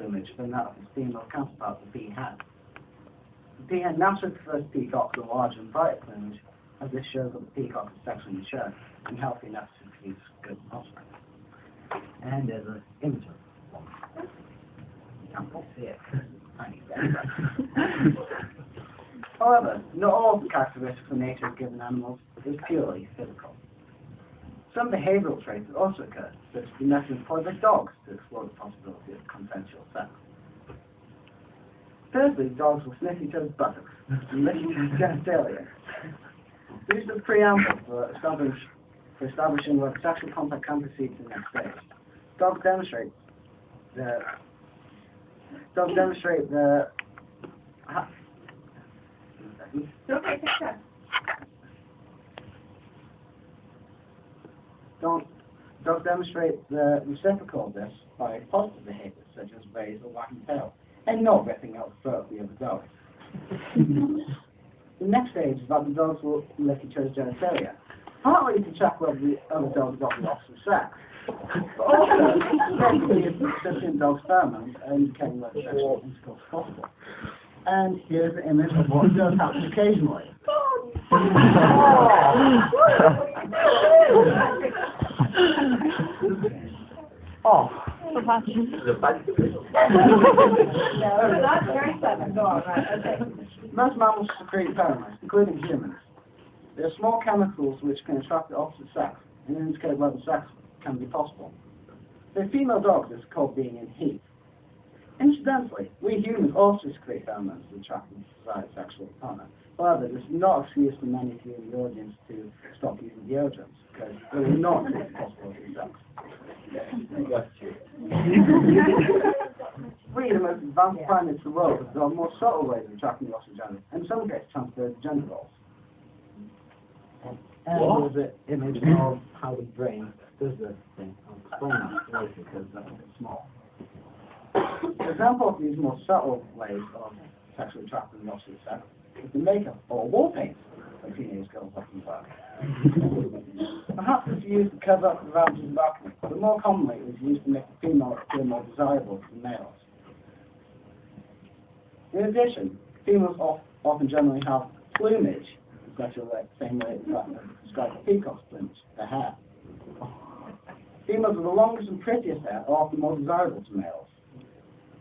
plumage than that of its female counterpart, the peahen. The peahen naturally prefers peacocks with large and brighter plumage, as this shows that the peacock is sexually mature and healthy enough to produce good offspring. And there's an image of one. You can't quite see it. Tiny bit. However, not all of the characteristics of nature of given animals is purely physical. Some behavioral traits also occur, such as the method employed by dogs to explore the possibility of consensual sex. Firstly, dogs will sniff each other's buttocks and lick each other's genitalia. This is the preamble for establishing whether sexual contact can proceed to the next stage. Dogs demonstrate the Dogs demonstrate the reciprocal of this by positive behaviors such as raise or wagging tail, and not ripping out the throat of the other dog. The next stage is that the dogs will lick each other's genitalia, partly to check whether the other dog got the opposite sex, but also to see if the recipient dog's pheromones are indicating whether sexual intercourse is possible. And here's the image of what does happen occasionally. Oh. That's very sudden. Go on, right, okay. Most mammals secrete pheromones, including humans. They are small chemicals which can attract the opposite sex and indicate whether sex can be possible. For female dogs, this is called being in heat. Incidentally, we humans also secrete pheromones to attract the desired sexual partner. However, this is not an excuse for many of you in the audience to stop using deodorants, because they will not take the possibility of sex. We, the most advanced primates in the world, have got more subtle ways of attracting the opposite gender, and in some cases transfer the gender roles. And there's an image of how the brain does this thing. I'll explain that later because that's a bit small. An example of these more subtle ways of sexually attracting the opposite sex is the makeup or wall paint that teenage girls often wear. Perhaps it's used to cover up the ravages of acne, but more commonly it's used to make the female appear more desirable to the males. In addition, females often generally have plumage, such as the same way that describes the peacock's plumage, their hair. Females with the longest and prettiest hair are often more desirable to males.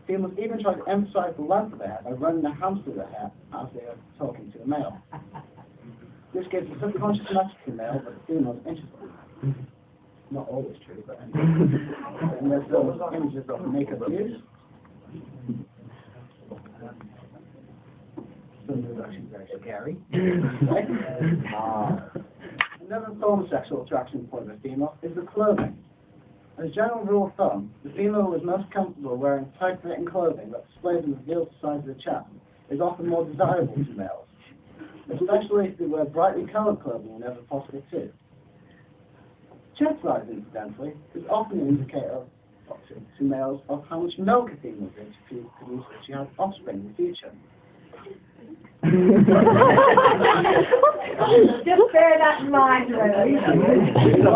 Females even try to emphasize the length of their hair by running their hands through their hair as they are talking to a male. This gives a subconscious message to the male that the female is interested. Not always true, but anyway. And there's those images of makeup use. Some are actually very scary. Another form of sexual attraction for the female is the clothing. As a general rule of thumb, the female who is most comfortable wearing tight-fitting clothing that displays and reveals the size of the chest is often more desirable to males, especially if they wear brightly coloured clothing whenever possible too. Chest size, incidentally, is often an indicator to males of how much milk a female drinks to produce if she has offspring in the future. Just bear that in mind, really. That was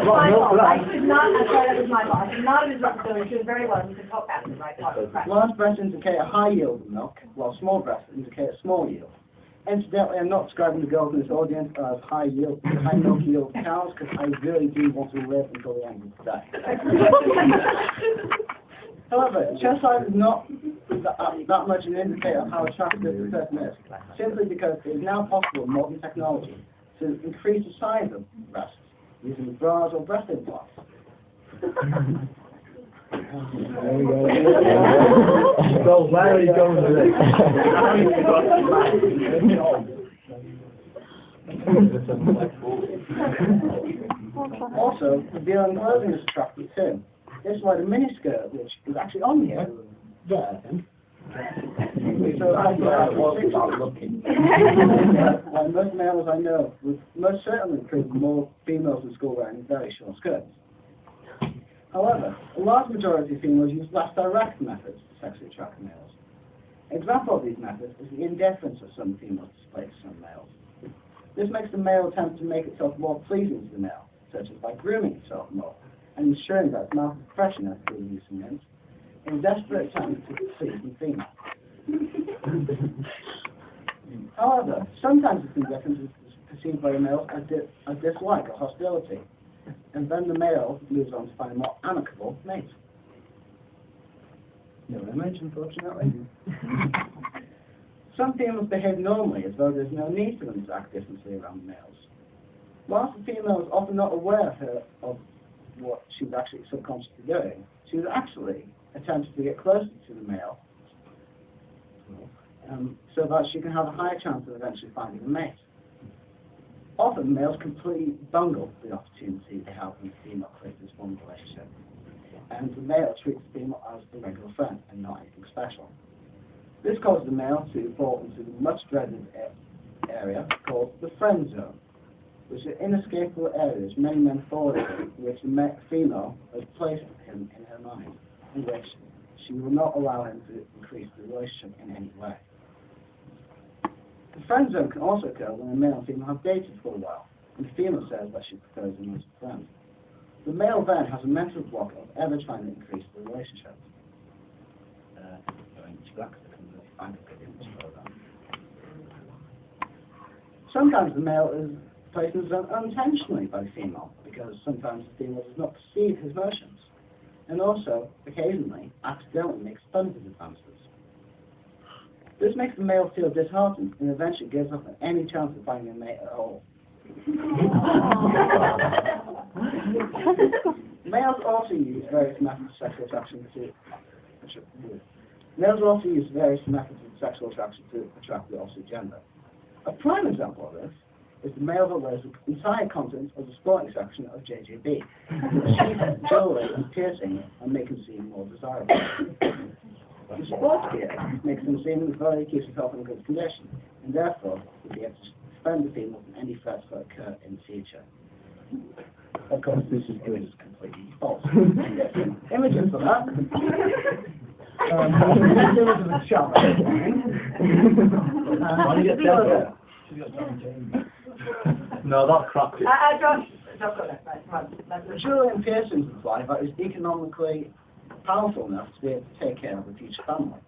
my fault. I should not, I'm sorry, that was my fault. I should not have interrupted her. She was very well. You can talk after the right part. Large breasts indicate a high yield of milk, while small breasts indicate a small yield. Incidentally, I'm not describing the girls in this audience as high milk yield cows, because I really do want to live until the end of the day. However, chest size is not that much an indicator of how attractive the person is, simply because it is now possible in modern technology to increase the size of breasts using bras or breast implants. So where are you going with this? Also, revealing clothing is attractive too. This is why the miniskirt, which is actually on here, there, I think. So most males I know would most certainly prove more females in school wearing very short skirts. However, a large majority of females use less direct methods to sexually attract males. An example of these methods is the indifference of some females displayed to some males. This makes the male attempt to make itself more pleasing to the male, such as by grooming itself more, and ensuring that its mouth is fresh enough through the use of mints, in desperate attempt to succeed in female. However, sometimes this indifference is perceived by the male as dislike or hostility, and then the male moves on to find a more amicable mate. No image, unfortunately. Some females behave normally, as though there's no need for them to act differently around males. Whilst the female is often not aware of what she was actually subconsciously doing, she was actually attempting to get closer to the male, so that she can have a higher chance of eventually finding a mate. Often, males completely bungle the opportunity they have when the female creates this form of relationship, and the male treats the female as a regular friend and not anything special. This causes the male to fall into the much dreaded area called the friend zone, which are inescapable areas many men fall into, which the female has placed him in her mind, in which she will not allow him to increase the relationship in any way. The friend zone can also occur when a male and female have dated for a while, and the female says that she prefers him as a friend. The male then has a mental block of ever trying to increase the relationship. Sometimes the male is placed in the zone unintentionally by the female, because sometimes the female does not perceive his motions, and also, occasionally, accidentally makes fun of his advances. This makes the male feel disheartened and eventually gives up on any chance of finding a mate at all. Males also use various methods of sexual attraction to attract the opposite gender. A prime example of this is the male that wears the entire contents of the sporting section of JJB. Sheath, jewelry, and piercing and make him seem more desirable. The sports gear makes them seem as though he keeps himself in good condition, and therefore will be able to defend the female from any threats that occur in the future. Of course, this is completely false. Images for that. Images of a child. No, that's crap. Josh, The jewelry and piercings imply that is economically powerful enough to be able to take care of the future family.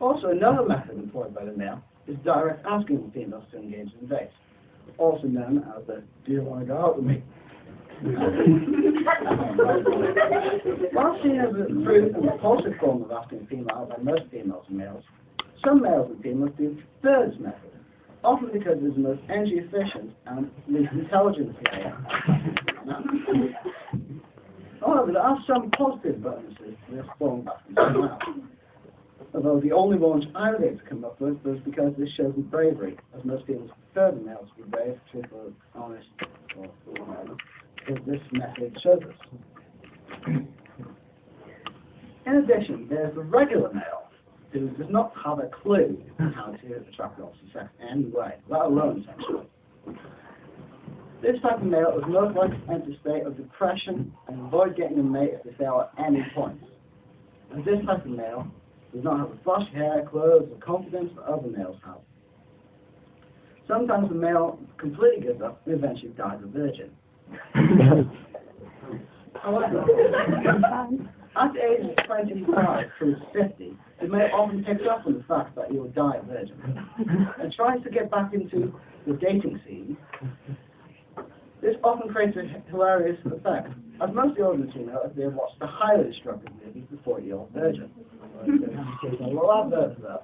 Also, another method employed by the male is direct asking the females to engage in dates, also known as the "Do you want to go out with me?" While seen as a crude and repulsive form of asking a female out by most females and males, some males and females do prefer this method, often because it is the most energy efficient and least intelligent way. However, there are some positive bonuses to this form of asking someone out. Although the only one which I was able to come up with was because this shows me bravery, as most females prefer the males to be brave, truthful, honest, or whatever, because this method shows us. In addition, there's the regular male, who does not have a clue how to attract the opposite sex in any way, let alone sexually. This type of male is most likely to enter a state of depression and avoid getting a mate if they fail at any point. And this type of male does not have the flashy hair, clothes, or confidence that other males have. Sometimes the male completely gives up and eventually dies a virgin. However, at the age of 25 through 50, the male often picks up on the fact that he will die a virgin and tries to get back into the dating scene. This often creates a hilarious effect, as most of the audience will know if they have watched the highly destructive movie The 40-Year-Old Virgin. A little advert for that.